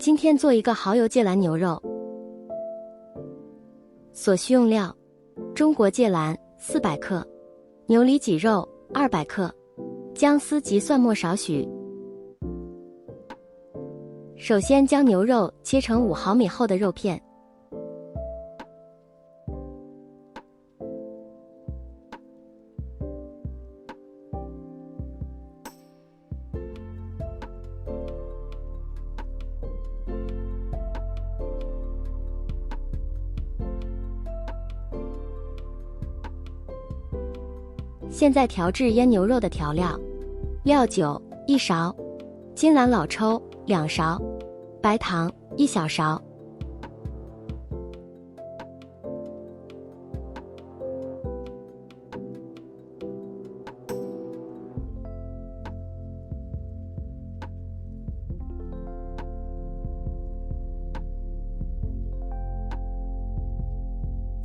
今天做一个蚝油芥蓝牛肉。所需用料：中国芥蓝400克，牛里脊肉200克，姜丝及蒜末少许。首先将牛肉切成5毫米厚的肉片，现在调制腌牛肉的调料：料酒1勺，金兰老抽2勺，白糖1小勺。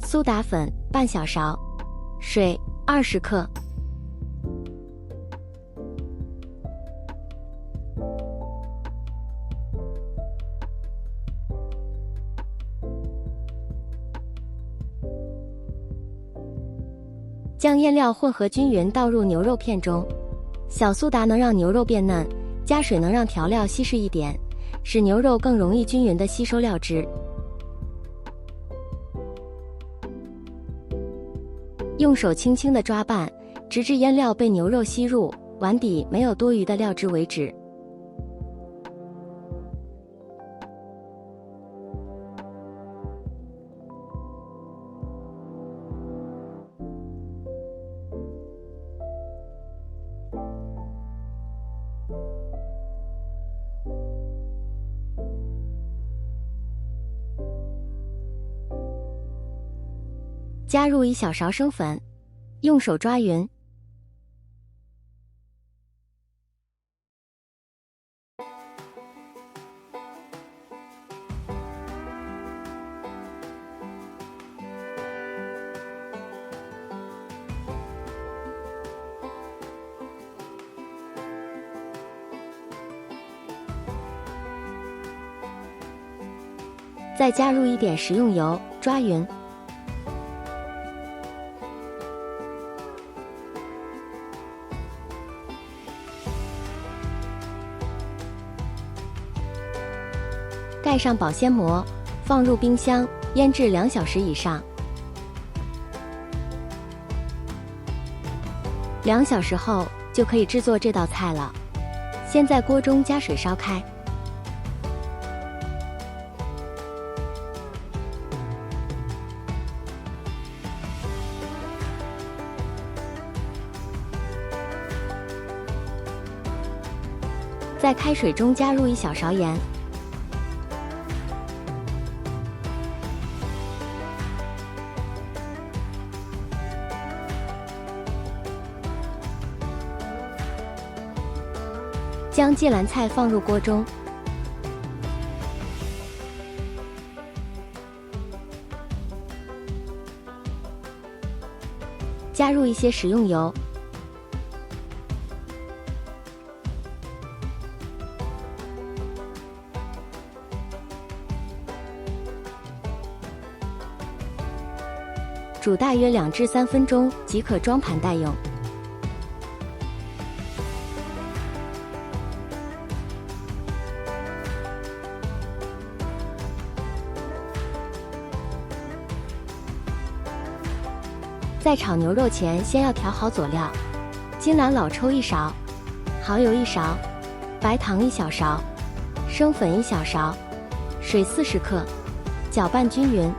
苏打粉半小勺，水20克。将腌料混合均匀倒入牛肉片中，小苏打能让牛肉变嫩，加水能让调料稀释一点，使牛肉更容易均匀地吸收料汁。用手轻轻地抓拌，直至腌料被牛肉吸入，碗底没有多余的料汁为止。加入1小勺生粉，用手抓匀。再加入一点食用油，抓匀。盖上保鲜膜，放入冰箱腌制2小时以上。2小时后就可以制作这道菜了。先在锅中加水烧开，在开水中加入1小勺盐。将芥蓝菜放入锅中，加入一些食用油，煮大约2至3分钟即可装盘待用。在炒牛肉前，先要调好佐料：金兰老抽1勺，蚝油1勺，白糖1小勺，生粉1小勺，水40克，搅拌均匀。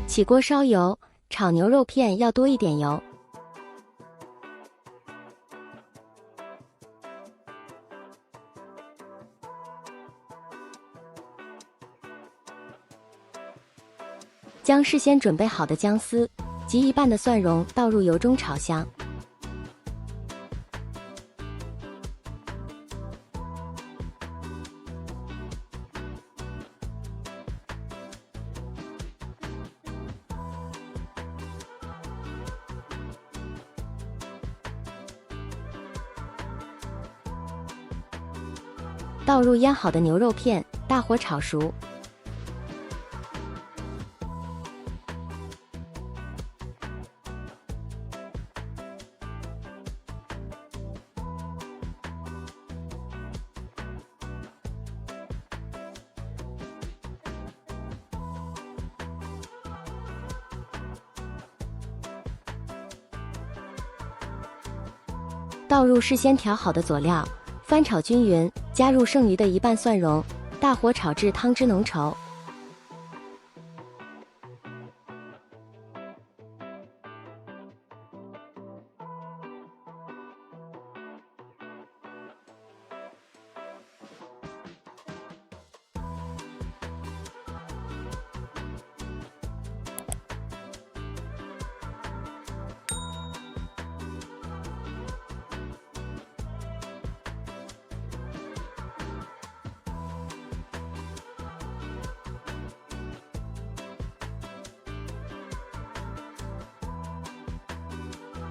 起锅烧油，炒牛肉片要多一点油。将事先准备好的姜丝及一半的蒜蓉倒入油中炒香。倒入腌好的牛肉片，大火炒熟。倒入事先调好的佐料，翻炒均匀，加入剩余的一半蒜蓉，大火炒至汤汁浓稠。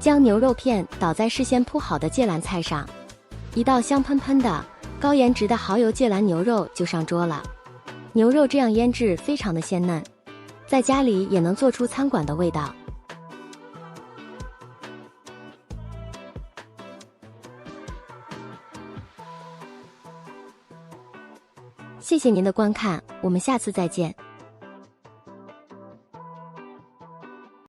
将牛肉片倒在事先铺好的芥蓝菜上，一道香喷喷的、高颜值的蚝油芥蓝牛肉就上桌了。牛肉这样腌制非常的鲜嫩，在家里也能做出餐馆的味道。谢谢您的观看，我们下次再见。